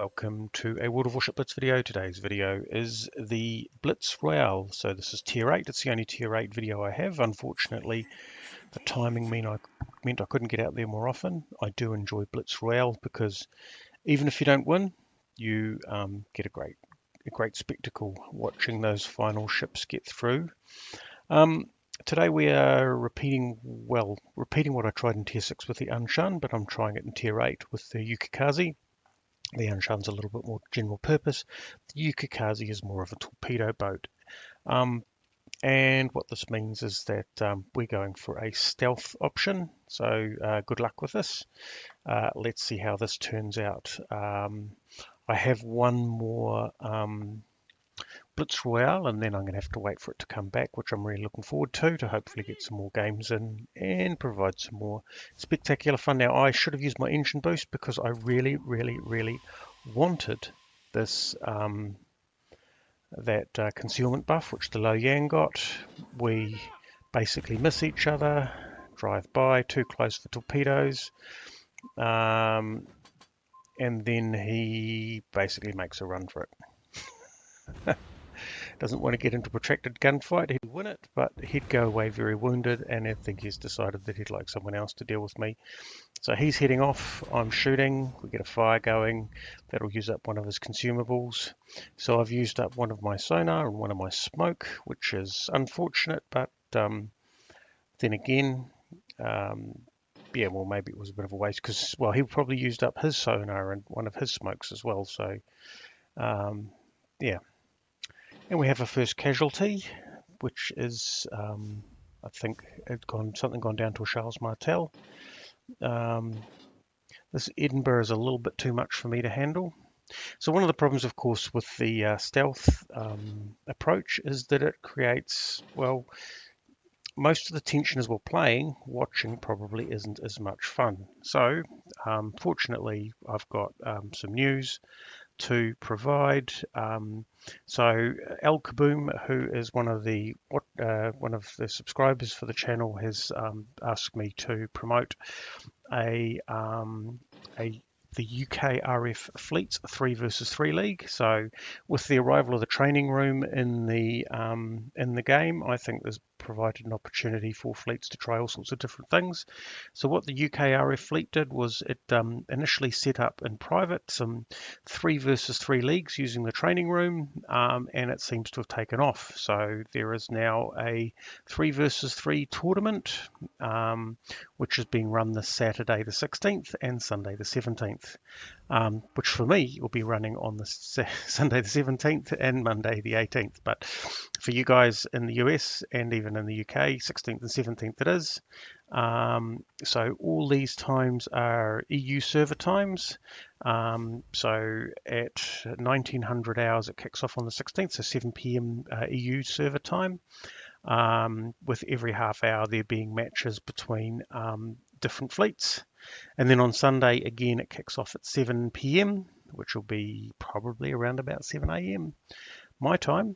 Welcome to a World of Warship Blitz video. Today's video is the Blitz Royale. So this is tier 8. It's the only tier 8 video I have. Unfortunately, the timing meant I couldn't get out there more often. I do enjoy Blitz Royale because even if you don't win, you get a great spectacle watching those final ships get through. Today we are repeating what I tried in tier 6 with the Unshan, but I'm trying it in tier 8 with the Yukikaze. The Unshan's a little bit more general purpose. The Yukikaze is more of a torpedo boat. And what this means is that we're going for a stealth option. So good luck with this. Let's see how this turns out. I have one more Blitz Royale, and then I'm going to have to wait for it to come back, which I'm really looking forward to hopefully get some more games in and provide some more spectacular fun. Now, I should have used my engine boost because I really wanted this concealment buff, which the Lo Yang got. We basically miss each other, drive by, too close for torpedoes, and then he basically makes a run for it. Doesn't want to get into a protracted gunfight. He'd win it, but he'd go away very wounded, and I think he's decided that he'd like someone else to deal with me. So he's heading off, I'm shooting, we get a fire going, that'll use up one of his consumables. So I've used up one of my sonar and one of my smoke, which is unfortunate, but then again, yeah, well, maybe it was a bit of a waste because, well, he probably used up his sonar and one of his smokes as well. So, yeah. And we have a first casualty, which is, I think, something gone down to a Charles Martel. This Edinburgh is a little bit too much for me to handle. So one of the problems, of course, with the stealth approach is that it creates, well, most of the tension as we're playing. Watching probably isn't as much fun. So fortunately, I've got some news to provide. So El Kaboom, who is one of the subscribers for the channel, has asked me to promote the UKRF Fleets 3 versus 3 League. So with the arrival of the training room in the game, I think there's provided an opportunity for fleets to try all sorts of different things. So what the UKRF fleet did was it initially set up in private some 3 versus 3 leagues using the training room, and it seems to have taken off. So there is now a 3 versus 3 tournament, which is being run this Saturday the 16th and Sunday the 17th. Which for me will be running on the Sunday the 17th and Monday the 18th. But for you guys in the US and even in the UK, 16th and 17th it is. So all these times are EU server times. So at 1900 hours it kicks off on the 16th, so 7 p.m. EU server time. With every half hour there being matches between different fleets. And then on Sunday, again, it kicks off at 7 p.m., which will be probably around about 7 a.m. my time,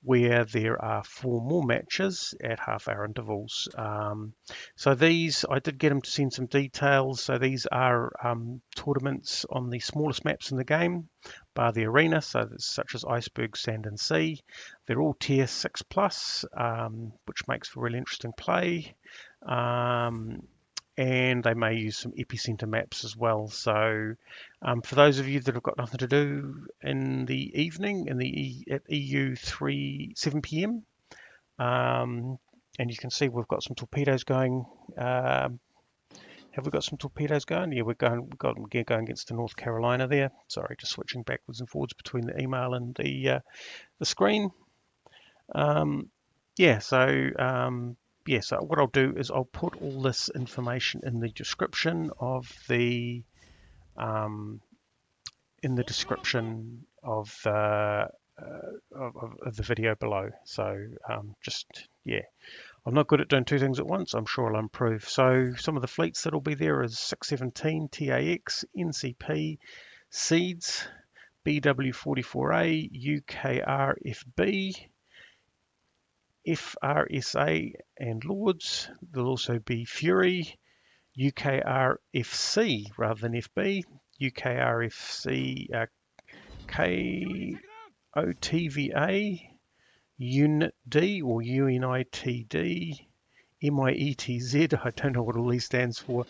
where there are 4 more matches at half-hour intervals. So these, I did get them to send some details. So these are tournaments on the smallest maps in the game, bar the arena, so such as Iceberg, Sand and Sea. They're all tier 6+, which makes for really interesting play. And they may use some epicenter maps as well. So for those of you that have got nothing to do in the evening at EU 7 p.m. And you can see we've got some torpedoes going. Have we got some torpedoes going? Yeah, we've got them going against the North Carolina there. Sorry, just switching backwards and forwards between the email and the screen. So what I'll do is I'll put all this information in the description of the video below. So I'm not good at doing 2 things at once. I'm sure I'll improve. So some of the fleets that'll be there is 617 TAX, NCP, Seeds, BW44A, UKRFB, FRSA and Lords. There'll also be Fury, UKRFC rather than FB, UKRFC, KOTVA, Unit D or UNITD, MIETZ, I don't know what all these stands for.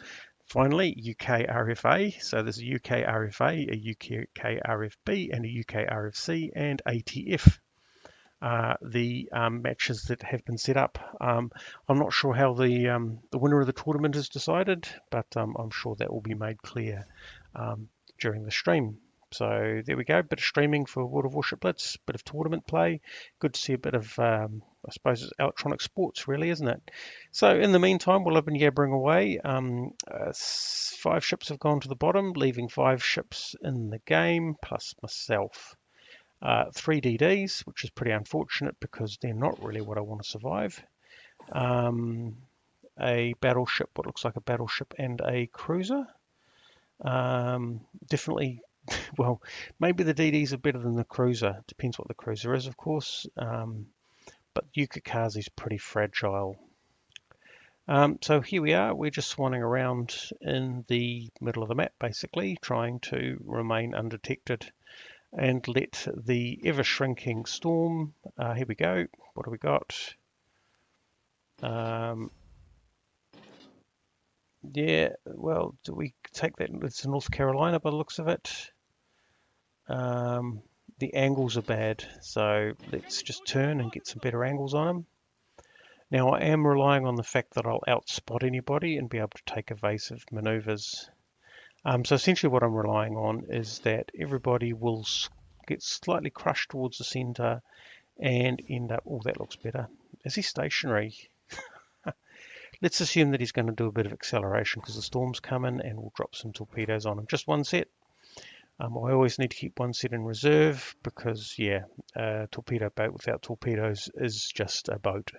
Finally, UKRFA, so there's a UKRFA, a UKRFB, and a UKRFC, and ATF. The matches that have been set up. I'm not sure how the winner of the tournament is decided, but I'm sure that will be made clear during the stream. So there we go, bit of streaming for World of Warship Blitz, bit of tournament play. Good to see a bit of, I suppose it's electronic sports really, isn't it? So in the meantime, we'll have been yabbering away. 5 ships have gone to the bottom, leaving 5 ships in the game, plus myself. 3 DDs, which is pretty unfortunate because they're not really what I want to survive. A battleship, what looks like a battleship, and a cruiser. Definitely, well, maybe the DDs are better than the cruiser. Depends what the cruiser is, of course. But Yukikaze is pretty fragile. So here we are. We're just swanning around in the middle of the map, basically, trying to remain undetected and let the ever-shrinking storm, here we go, what do we got? Yeah, well, do we take that? It's North Carolina by the looks of it. The angles are bad, so let's just turn and get some better angles on them. Now I am relying on the fact that I'll outspot anybody and be able to take evasive maneuvers. So essentially what I'm relying on is that everybody will get slightly crushed towards the center and end up, oh, that looks better. Is he stationary? Let's assume that he's going to do a bit of acceleration because the storm's coming, and we'll drop some torpedoes on him. Just one set. I always need to keep one set in reserve because, yeah, a torpedo boat without torpedoes is just a boat.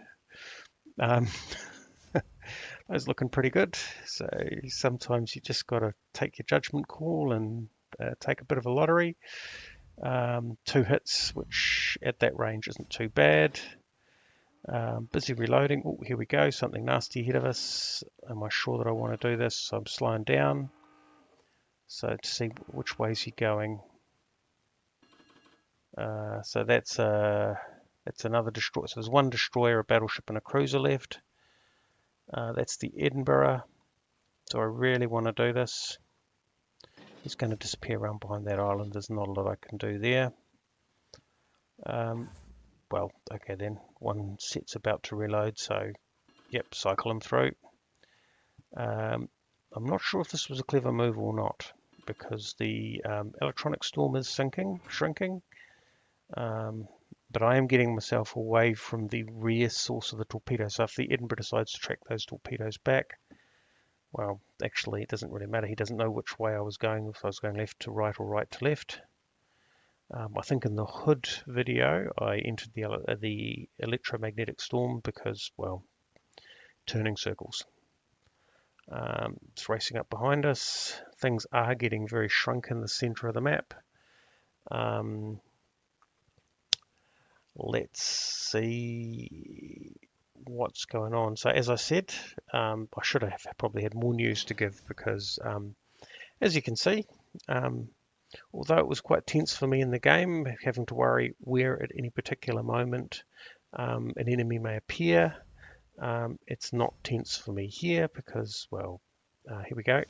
That's looking pretty good. So sometimes you just got to take your judgment call and take a bit of a lottery. 2 hits, which at that range isn't too bad. Busy reloading. Oh, here we go. Something nasty ahead of us. Am I sure that I want to do this? So I'm slowing down. So to see which way is he going. So that's another destroyer. So there's 1 destroyer, a battleship, and a cruiser left. That's the Edinburgh. Do I really want to do this? He's going to disappear around behind that island. There's not a lot I can do there. Well, okay then. 1 set's about to reload, so yep, cycle him through. I'm not sure if this was a clever move or not, because the electronic storm is shrinking. But I am getting myself away from the rear source of the torpedo. So if the Edinburgh decides to track those torpedoes back, well, actually, it doesn't really matter. He doesn't know which way I was going, if I was going left to right or right to left. I think in the Hood video, I entered the electromagnetic storm because, well, turning circles. It's racing up behind us. Things are getting very shrunk in the center of the map. Let's see what's going on. So as I said, I should have probably had more news to give because as you can see, although it was quite tense for me in the game, having to worry where at any particular moment an enemy may appear, it's not tense for me here because, well, here we go.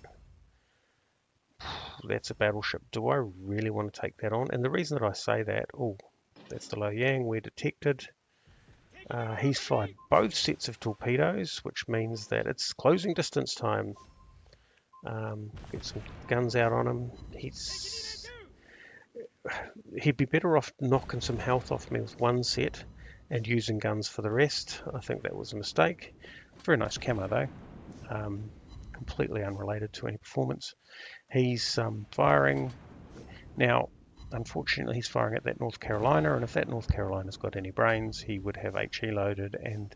That's a battleship. Do I really want to take that on? And the reason that I say that, oh, that's the Lo Yang, we're detected. He's fired both sets of torpedoes, which means that it's closing distance time. Get some guns out on him. He'd be better off knocking some health off me with 1 set and using guns for the rest. I think that was a mistake. Very nice camo though. Completely unrelated to any performance. He's firing. Now, unfortunately, he's firing at that North Carolina, and if that North Carolina's got any brains, he would have HE loaded, and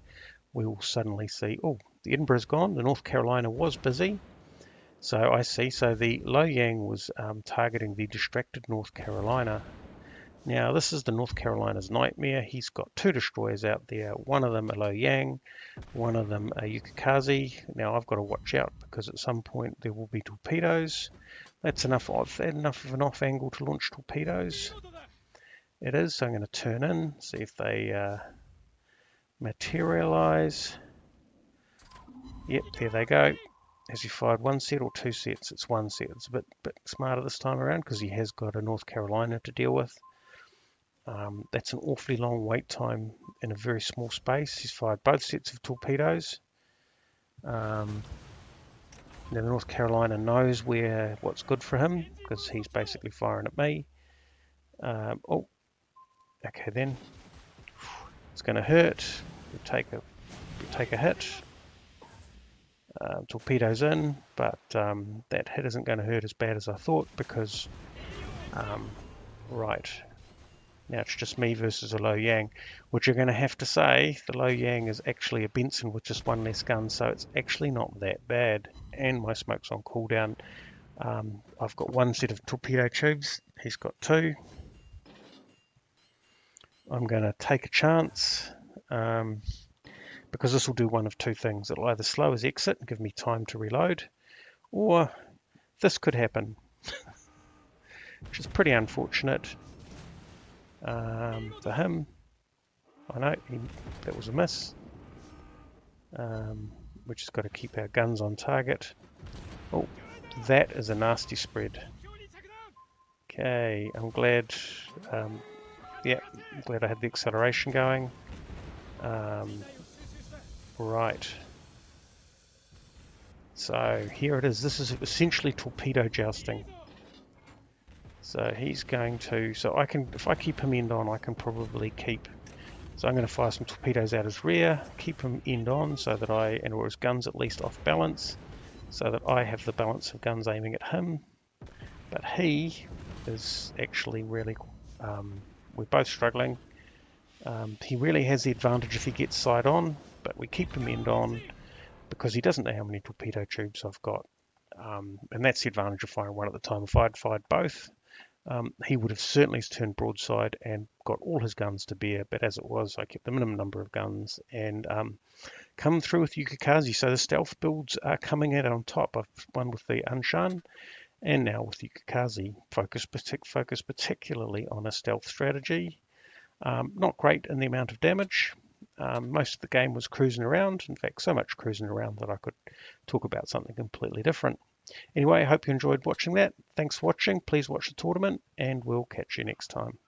we will suddenly see, oh, the Edinburgh's gone, the North Carolina was busy. So I see, so the Lo Yang was targeting the distracted North Carolina. Now, this is the North Carolina's nightmare. He's got 2 destroyers out there, one of them a Lo Yang, one of them a Yukikaze. Now, I've got to watch out because at some point there will be torpedoes. That's enough of an off angle to launch torpedoes. It is, so I'm going to turn in, see if they materialize. Yep, there they go. Has he fired one set or two sets? It's one set. It's a bit smarter this time around because he has got a North Carolina to deal with. That's an awfully long wait time in a very small space. He's fired both sets of torpedoes. Now the North Carolina knows what's good for him because he's basically firing at me. Oh, okay then. It's going to hurt. We take a hit. Torpedoes in, but that hit isn't going to hurt as bad as I thought because, right, now it's just me versus a Low Yang, which you're going to have to say the Low Yang is actually a Benson with just one less gun, so it's actually not that bad. And my smoke's on cooldown. I've got one set of torpedo tubes, he's got two. I'm going to take a chance. Because this will do one of two things. It'll either slow his exit and give me time to reload, or this could happen, which is pretty unfortunate for him. I know that was a miss. We just got to keep our guns on target. Oh, that is a nasty spread. Okay, I'm glad. Yeah, I'm glad I had the acceleration going. Right. So here it is. This is essentially torpedo jousting. So he's going to. So I can, if I keep him end on, I can probably keep. So I'm going to fire some torpedoes out his rear, keep him end on, so that or his guns at least off balance, so that I have the balance of guns aiming at him. But he is actually really. We're both struggling. He really has the advantage if he gets side on, but we keep him end on because he doesn't know how many torpedo tubes I've got. And that's the advantage of firing one at a time. If I'd fired both, he would have certainly turned broadside and got all his guns to bear, but as it was, I kept the minimum number of guns and come through with Yukikaze. So the stealth builds are coming out on top. I've won with the Anshan, and now with Yukikaze, focus particularly on a stealth strategy. Not great in the amount of damage. Most of the game was cruising around. In fact, so much cruising around that I could talk about something completely different. Anyway, I hope you enjoyed watching that. Thanks for watching. Please watch the tournament, and we'll catch you next time.